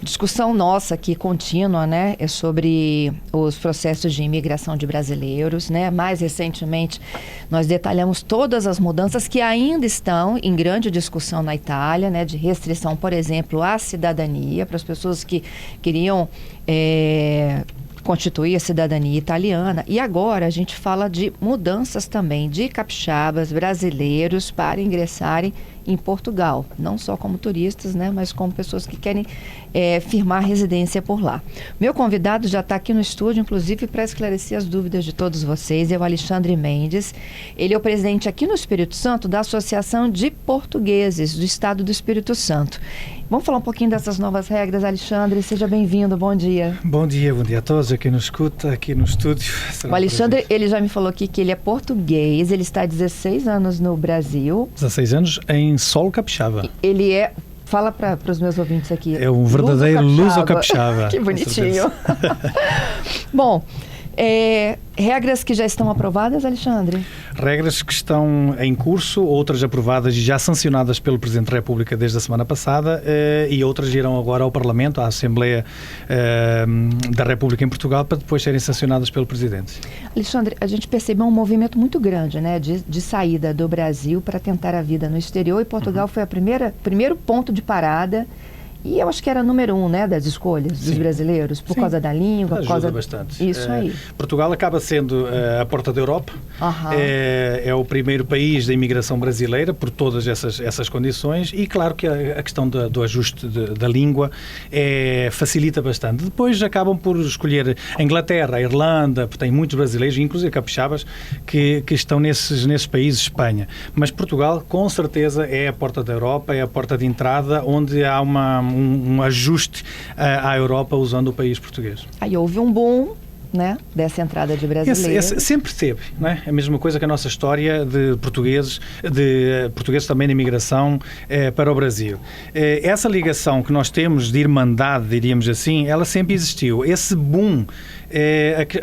discussão nossa aqui contínua, né, é sobre os processos de imigração de brasileiros, né? Mais recentemente, nós detalhamos todas as mudanças que ainda estão em grande discussão na Itália, né, de restrição, por exemplo, à cidadania para as pessoas que queriam constituir a cidadania italiana. E agora a gente fala de mudanças também de capixabas brasileiros para ingressarem em Portugal, não só como turistas, né, mas como pessoas que querem firmar residência por lá. Meu convidado já está aqui no estúdio, inclusive, para esclarecer as dúvidas de todos vocês. É o Alexandre Mendes. Ele é o presidente aqui no Espírito Santo da Associação de Portugueses do Estado do Espírito Santo. Vamos falar um pouquinho dessas novas regras, Alexandre. Seja bem-vindo, bom dia. Bom dia a todos, a quem nos escuta, aqui no estúdio. O Alexandre, ele já me falou aqui que ele é português, ele está há 16 anos no Brasil. 16 anos em solo capixaba. Ele é... Fala para os meus ouvintes aqui. É um verdadeiro luso-capixaba. Que bonitinho. Bom, regras que já estão aprovadas, Alexandre? Regras que estão em curso, outras aprovadas e já sancionadas pelo Presidente da República desde a semana passada, e outras irão agora ao Parlamento, à Assembleia da República em Portugal, para depois serem sancionadas pelo Presidente. Alexandre, a gente percebeu um movimento muito grande, né, de saída do Brasil para tentar a vida no exterior, e Portugal foi primeiro ponto de parada. E eu acho que era número 1, né, das escolhas dos brasileiros, por causa da língua, por causa... bastante. Isso aí. Portugal acaba sendo a porta da Europa, é o primeiro país da imigração brasileira, por todas essas condições, e claro que a questão do ajuste da língua facilita bastante. Depois acabam por escolher a Inglaterra, a Irlanda, porque tem muitos brasileiros, inclusive capixabas, que estão nesses países, Espanha. Mas Portugal, com certeza, é a porta da Europa, é a porta de entrada, onde há um ajuste à Europa usando o país português. Aí houve um boom, né, dessa entrada de brasileiros. Sempre teve, né? A mesma coisa que a nossa história de portugueses também na imigração para o Brasil. Essa ligação que nós temos de irmandade, diríamos assim, ela sempre existiu. Esse boom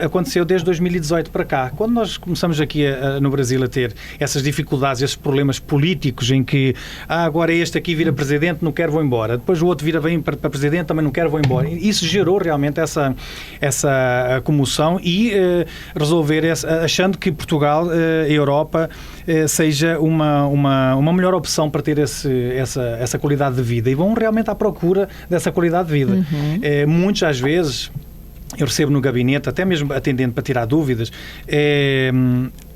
aconteceu desde 2018 para cá. Quando nós começamos aqui no Brasil a ter essas dificuldades, esses problemas políticos em que agora este aqui vira presidente, não quero, vou embora. Depois o outro vem para presidente, também não quero, vou embora. Isso gerou realmente essa comoção e resolver, achando que Portugal, a Europa, seja uma melhor opção para ter essa qualidade de vida. E vão realmente à procura dessa qualidade de vida. Muitas às vezes... Eu recebo no gabinete, até mesmo atendendo para tirar dúvidas,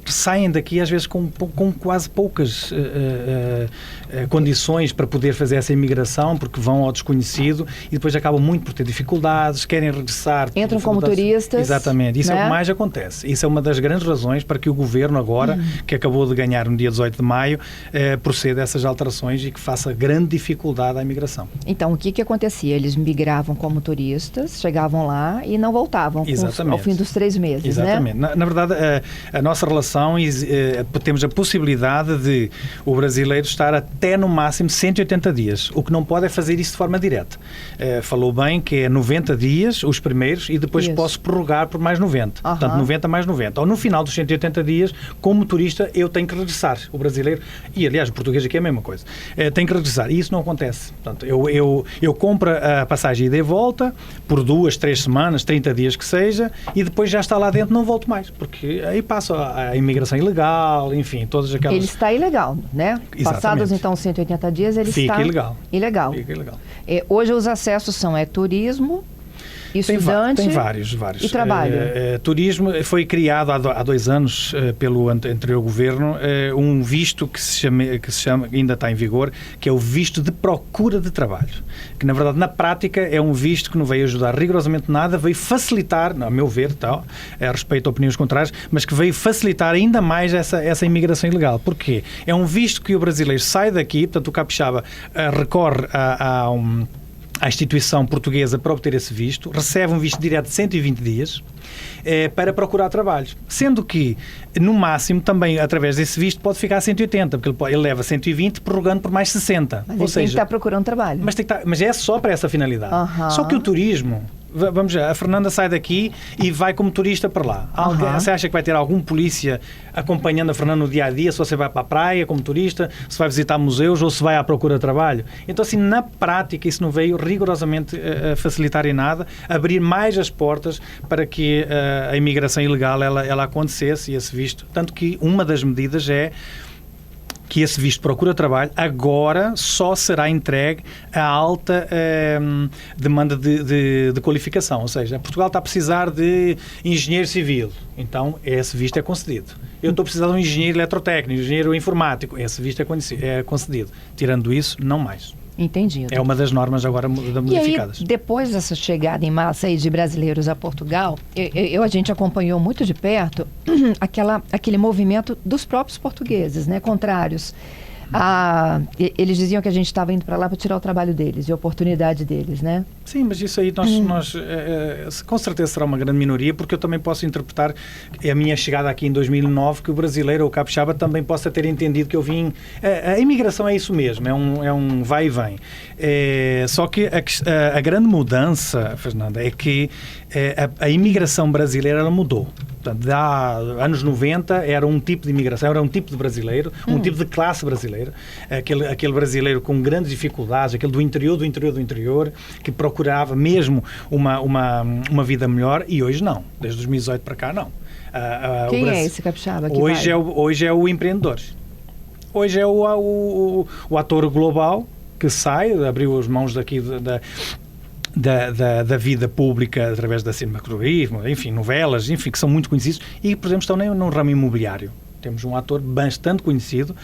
saem daqui às vezes com quase poucas condições para poder fazer essa imigração, porque vão ao desconhecido e depois acabam muito por ter dificuldades, querem regressar. Entram como turistas. Exatamente, isso é o que mais acontece. Isso é uma das grandes razões para que o Governo agora, que acabou de ganhar no dia 18 de maio, proceda a essas alterações e que faça grande dificuldade à imigração. Então, o que acontecia? Eles migravam como turistas, chegavam lá e não voltavam ao fim dos 3 meses, Exatamente. Né? Na verdade, a nossa relação, temos a possibilidade de o brasileiro estar até no máximo 180 dias. O que não pode é fazer isso de forma direta. Falou bem que é 90 dias os primeiros e depois posso prorrogar por mais 90. Portanto, 90 mais 90. Ou no final dos 180 dias, como turista, eu tenho que regressar. O brasileiro, e aliás o português aqui é a mesma coisa, tem que regressar. E isso não acontece. Portanto, eu compro a passagem ida e volta por 2, 3 semanas, 30 dias que seja, e depois já está lá dentro, não volto mais. Porque aí passo a imigração ilegal, enfim, todas aquelas... Ele está ilegal, né? Exatamente. Passados, então, 180 dias, ele Fica está... ilegal. Fica ilegal. Hoje os acessos são turismo, estudante... Tem vários. E trabalho. Turismo foi criado há 2 anos pelo anterior governo, um visto que se chama, ainda está em vigor, que é o visto de procura de trabalho. Que, na verdade, na prática, é um visto que não veio ajudar rigorosamente nada, veio facilitar, a meu ver, a respeito a opiniões contrárias, mas que veio facilitar ainda mais essa imigração ilegal. Porquê? É um visto que o brasileiro sai daqui, portanto, o capixaba recorre à instituição portuguesa para obter esse visto, recebe um visto direto de 120 dias para procurar trabalho. Sendo que, no máximo, também, através desse visto, pode ficar a 180, porque ele leva 120, prorrogando por mais 60. Mas ele tem que estar procurando trabalho. Mas é só para essa finalidade. Só que o turismo Vamos ver, a Fernanda sai daqui e vai como turista para lá. Você acha que vai ter algum polícia acompanhando a Fernanda no dia-a-dia, se você vai para a praia como turista, se vai visitar museus ou se vai à procura de trabalho? Então, assim, na prática, isso não veio rigorosamente facilitar em nada, abrir mais as portas para que a imigração ilegal ela acontecesse e esse visto. Tanto que uma das medidas é que esse visto de procura de trabalho agora só será entregue a alta demanda de qualificação. Ou seja, Portugal está a precisar de engenheiro civil, então esse visto é concedido. Eu estou a precisar de um engenheiro eletrotécnico, engenheiro informático, esse visto é concedido. Tirando isso, não mais. Entendido. É uma das normas agora modificadas. E aí, depois dessa chegada em massa aí de brasileiros a Portugal, a gente acompanhou muito de perto aquele movimento dos próprios portugueses, né, contrários. Eles diziam que a gente estava indo para lá para tirar o trabalho deles e a oportunidade deles, né? Sim, mas isso aí nós com certeza será uma grande minoria, porque eu também posso interpretar a minha chegada aqui em 2009 que o brasileiro ou o capixaba também possa ter entendido que eu vim... A imigração é isso mesmo, é um vai e vem. Só que a grande mudança, Fernanda, é que a imigração brasileira ela mudou. Portanto, há anos 90 era um tipo de imigração, era um tipo de brasileiro, um tipo de classe brasileira, aquele brasileiro com grandes dificuldades, aquele do interior, que procurava mesmo uma vida melhor, e hoje não. Desde 2018 para cá, não. Quem é esse capixaba? Hoje é o empreendedor. Hoje é o ator global que sai, abriu as mãos daqui da vida pública através da cinematografia, enfim, novelas, enfim, que são muito conhecidos e, por exemplo, estão no ramo imobiliário. Temos um ator bastante conhecido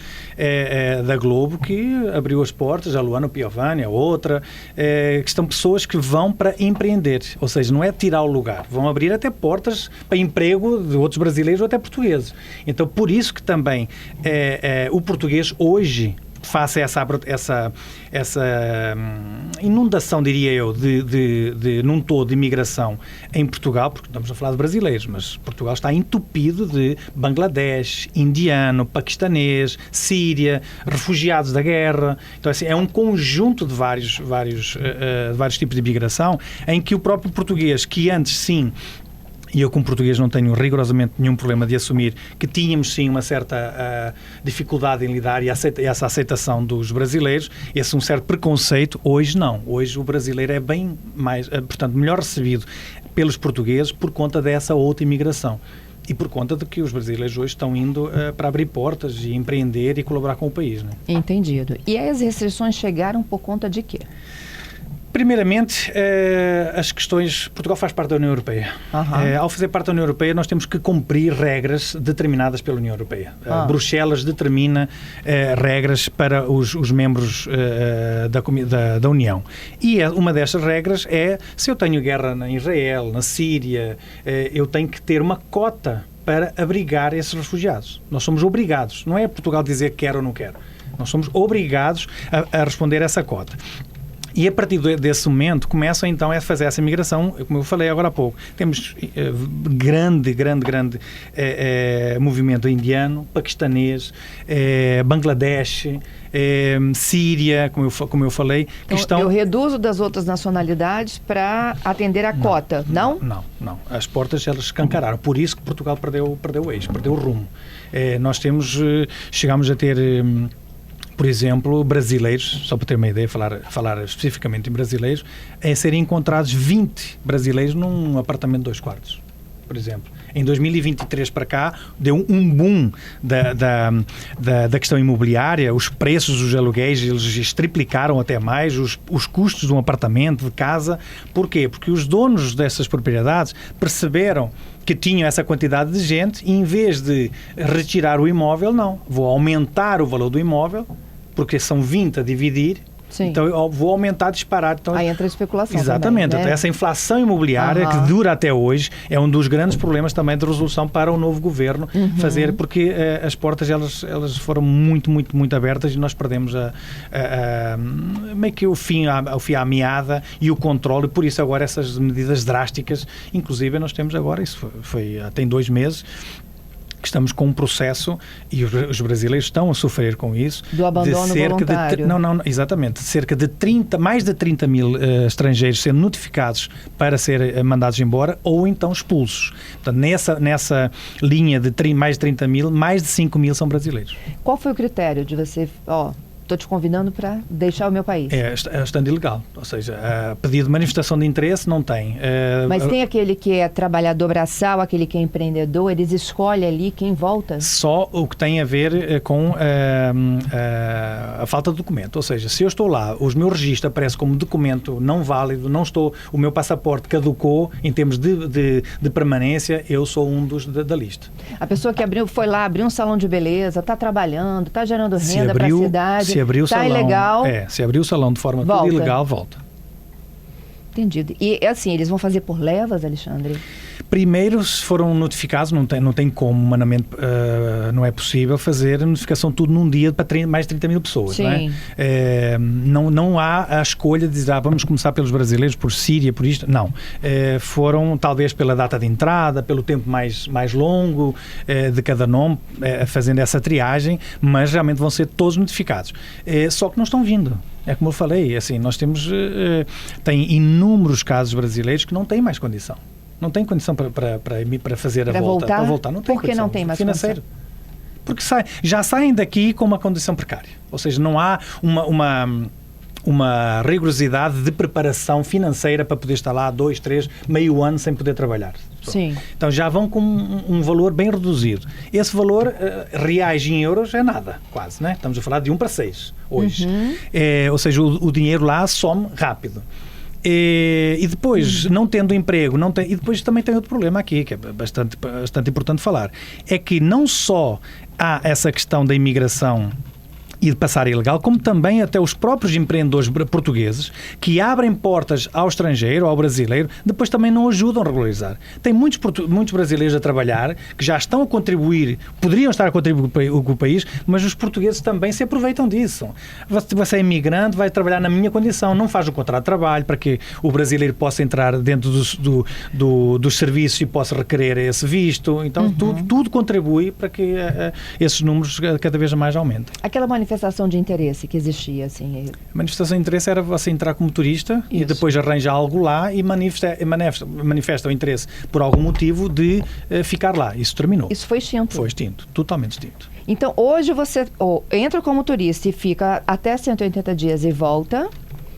da Globo que abriu as portas, a Luana Piovani, a outra, que estão pessoas que vão para empreender, ou seja, não é tirar o lugar, vão abrir até portas para emprego de outros brasileiros ou até portugueses. Então, por isso que também o português hoje face a essa inundação, diria eu, num todo de imigração em Portugal, porque estamos a falar de brasileiros, mas Portugal está entupido de Bangladesh, indiano, paquistanês, Síria, refugiados da guerra. Então, assim, é um conjunto de vários tipos de imigração em que o próprio português, que antes, sim, e eu como português não tenho rigorosamente nenhum problema de assumir que tínhamos sim uma certa dificuldade em lidar e essa aceitação dos brasileiros, esse um certo preconceito, hoje não. Hoje o brasileiro é bem mais, portanto, melhor recebido pelos portugueses por conta dessa outra imigração. E por conta de que os brasileiros hoje estão indo para abrir portas e empreender e colaborar com o país. Né? Entendido. E as restrições chegaram por conta de quê? Primeiramente, as questões... Portugal faz parte da União Europeia. Ao fazer parte da União Europeia, nós temos que cumprir regras determinadas pela União Europeia. Bruxelas determina regras para os membros da União. E uma destas regras é, se eu tenho guerra em Israel, na Síria, eu tenho que ter uma cota para abrigar esses refugiados. Nós somos obrigados. Não é Portugal dizer que quer ou não quer. Nós somos obrigados a responder a essa cota. E a partir desse momento começam então a fazer essa migração, como eu falei agora há pouco. Temos grande movimento indiano, paquistanês, Bangladesh, Síria, como eu falei. Então, que eu reduzo das outras nacionalidades para atender a cota, não? Não. As portas elas escancararam. Por isso que Portugal perdeu o eixo, perdeu o rumo. Nós chegámos a ter... Por exemplo, brasileiros, só para ter uma ideia, falar especificamente em brasileiros, serem encontrados 20 brasileiros num apartamento de 2 quartos, por exemplo. Em 2023 para cá, deu um boom da questão imobiliária, os preços dos aluguéis, eles triplicaram até mais, os custos de um apartamento, de casa. Porquê? Porque os donos dessas propriedades perceberam que tinham essa quantidade de gente e, em vez de retirar o imóvel, não. Vou aumentar o valor do imóvel, porque são 20 a dividir. Sim. Então eu vou aumentar, disparar. Então, aí entra a especulação. Exatamente. Também, né? Então, essa inflação imobiliária que dura até hoje é um dos grandes problemas também de resolução para o novo governo fazer, porque as portas elas foram muito abertas e nós perdemos meio que o fim à meada e o controle. Por isso agora essas medidas drásticas, inclusive nós temos agora, isso tem 2 meses, que estamos com um processo, e os brasileiros estão a sofrer com isso, do abandono de cerca voluntário. Exatamente, cerca de mais de 30 mil estrangeiros sendo notificados para ser mandados embora ou então expulsos. Portanto, nessa linha de mais de 30 mil, mais de 5 mil são brasileiros. Qual foi o critério de você, estou te convidando para deixar o meu país? É estando ilegal, ou seja, pedido de manifestação de interesse não tem. Mas tem aquele que é trabalhador braçal, aquele que é empreendedor, eles escolhem ali quem volta? Só o que tem a ver com a falta de documento, ou seja, se eu estou lá, os meus registros aparecem como documento não válido, o meu passaporte caducou em termos de permanência, eu sou um dos da lista. A pessoa que foi lá, abriu um salão de beleza, está trabalhando, está gerando renda para a cidade. Se abrir o salão, ilegal, se abrir o salão de forma tudo ilegal, volta. Entendido. E assim, eles vão fazer por levas, Alexandre? Primeiro, se foram notificados, não tem como, humanamente, não é possível fazer a notificação tudo num dia para mais de 30 mil pessoas. Sim. Não há a escolha de dizer, vamos começar pelos brasileiros, por Síria, por isto. Não. Foram, talvez, pela data de entrada, pelo tempo mais longo de cada nome, fazendo essa triagem, mas realmente vão ser todos notificados. Só que não estão vindo. É como eu falei, assim, nós tem inúmeros casos brasileiros que não têm mais condição. Não tem condição para fazer a volta. Para voltar, não tem condição. Por que não tem mais financeiro. condição? Porque já saem daqui com uma condição precária. Ou seja, não há uma rigorosidade de preparação financeira para poder estar lá 2, 3, meio ano sem poder trabalhar. Sim. Então já vão com um valor bem reduzido. Esse valor, reais em euros, é nada, quase, né? Estamos a falar de 1 para 6 hoje. Uhum. Ou seja, o dinheiro lá some rápido. E depois, não tendo emprego, e depois também tem outro problema aqui, que é bastante importante falar, é que não só há essa questão da imigração e de passar ilegal, como também até os próprios empreendedores portugueses que abrem portas ao estrangeiro, ao brasileiro, depois também não ajudam a regularizar. Tem muitos brasileiros a trabalhar que já estão a contribuir, poderiam estar a contribuir com o país, mas os portugueses também se aproveitam disso. Você é imigrante, vai trabalhar na minha condição, não faz o contrato de trabalho para que o brasileiro possa entrar dentro dos serviços e possa requerer esse visto. Então, tudo contribui para que esses números cada vez mais aumentem. Aquela manifestação de interesse que existia, assim. A manifestação de interesse era você entrar como turista e depois arranja algo lá e manifesta o interesse por algum motivo de ficar lá. Isso terminou. Isso foi extinto? Foi extinto, totalmente extinto. Então, hoje você entra como turista e fica até 180 dias e volta.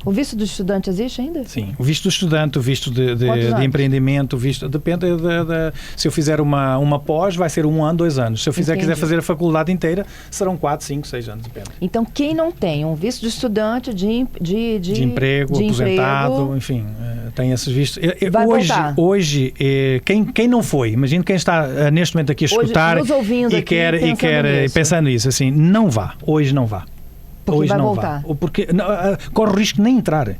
O visto do estudante existe ainda? Sim, o visto do estudante, o visto de empreendimento, o visto, depende se eu fizer uma pós, vai ser 1 ano, 2 anos. Se eu quiser fazer a faculdade inteira, serão 4, 5, 6 anos, depende. Então, quem não tem um visto de estudante, de emprego, aposentado, enfim, tem esses vistos. Vai voltar. Hoje, quem não foi, imagino quem está neste momento aqui a escutar hoje, nos ouvindo e quer pensando nisso, assim, não vá, hoje não vá. Porque hoje vai não voltar. Vá. Porque corre o risco de nem entrar.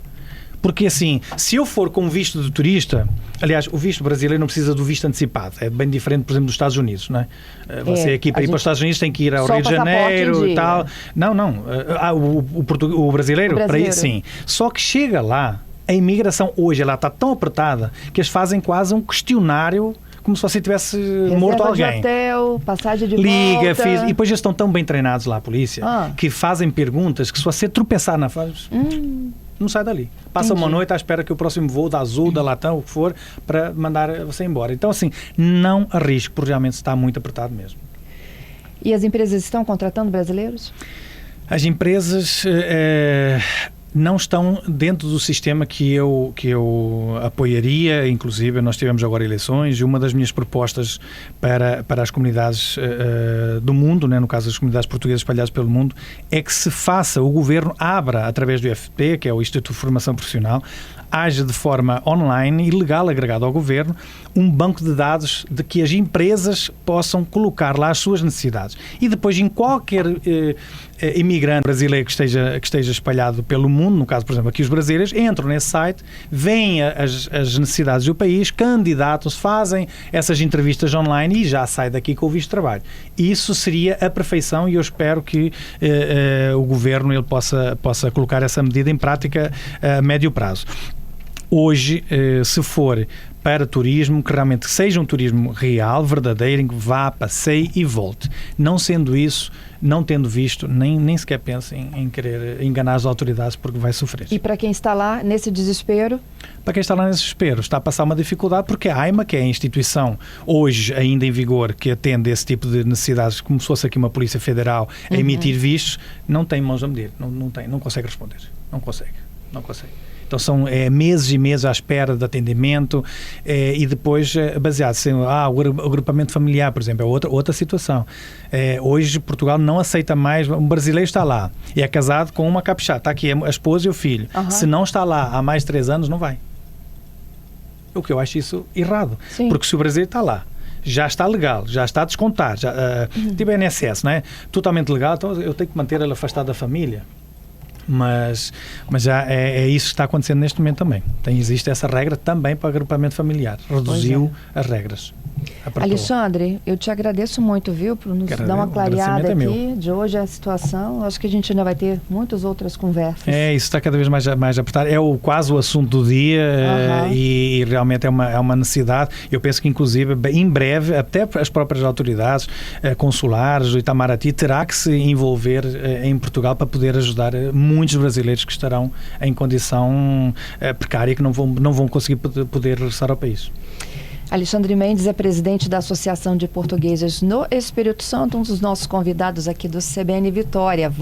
Porque assim, se eu for com visto de turista, aliás, o visto brasileiro não precisa do visto antecipado. É bem diferente, por exemplo, dos Estados Unidos, não é? Você aqui para ir para os Estados Unidos tem que ir ao Rio de Janeiro e tal. Não. O brasileiro, para ir, sim. Só que chega lá, a imigração hoje ela está tão apertada que eles fazem quase um questionário como se você tivesse morto alguém. De hotel, passagem de volta. E depois eles estão tão bem treinados lá, a polícia, que fazem perguntas que se você tropeçar na fase, não sai dali. Passa uma noite à espera que o próximo voo da Azul, da Latam, o que for, para mandar você embora. Então, assim, não arrisque, porque realmente está muito apertado mesmo. E as empresas estão contratando brasileiros? As empresas não estão dentro do sistema que eu apoiaria. Inclusive, nós tivemos agora eleições e uma das minhas propostas para as comunidades do mundo, né, no caso das comunidades portuguesas espalhadas pelo mundo, é que o governo abra, através do IFP, que é o Instituto de Formação Profissional, haja de forma online e legal, agregado ao governo, um banco de dados de que as empresas possam colocar lá as suas necessidades. E depois, em qualquer imigrante brasileiro que esteja espalhado pelo mundo, no caso, por exemplo, aqui os brasileiros, entram nesse site, veem as necessidades do país, candidatam-se, fazem essas entrevistas online e já sai daqui com o visto de trabalho. Isso seria a perfeição e eu espero que o governo ele possa colocar essa medida em prática a médio prazo. Hoje, se for para turismo, que realmente seja um turismo real, verdadeiro, em que vá, passeie e volte. Não sendo isso, não tendo visto, nem sequer pense em querer enganar as autoridades, porque vai sofrer. E para quem está lá nesse desespero? Para quem está lá nesse desespero, está a passar uma dificuldade, porque a AIMA, que é a instituição hoje ainda em vigor, que atende esse tipo de necessidades, como se fosse aqui uma Polícia Federal a emitir vistos, não tem mãos a medir, não consegue responder. Não consegue. Então são meses e meses à espera de atendimento e depois baseado-se em o agrupamento familiar, por exemplo, é outra situação. Hoje Portugal não aceita mais, um brasileiro está lá e é casado com uma capixaba, está aqui a esposa e o filho. Se não está lá há mais de 3 anos, não vai. O que eu acho isso errado. Sim. Porque se o brasileiro está lá, já está legal, já está a descontar, tipo INSS, não é? Totalmente legal, então eu tenho que manter ele afastado da família. Mas já é isso que está acontecendo neste momento também. Existe essa regra também para o agrupamento familiar. Reduziu as regras. Alexandre, eu te agradeço muito, viu, por nos dar uma clareada aqui de hoje a situação. Acho que a gente ainda vai ter muitas outras conversas. Isso está cada vez mais apertado. É quase o assunto do dia e realmente é uma necessidade. Eu penso que, inclusive, em breve, até as próprias autoridades consulares, o Itamaraty, terá que se envolver em Portugal para poder ajudar muitos brasileiros que estarão em condição precária e que não vão conseguir poder regressar ao país. Alexandre Mendes é presidente da Associação de Portugueses no Espírito Santo, um dos nossos convidados aqui do CBN Vitória.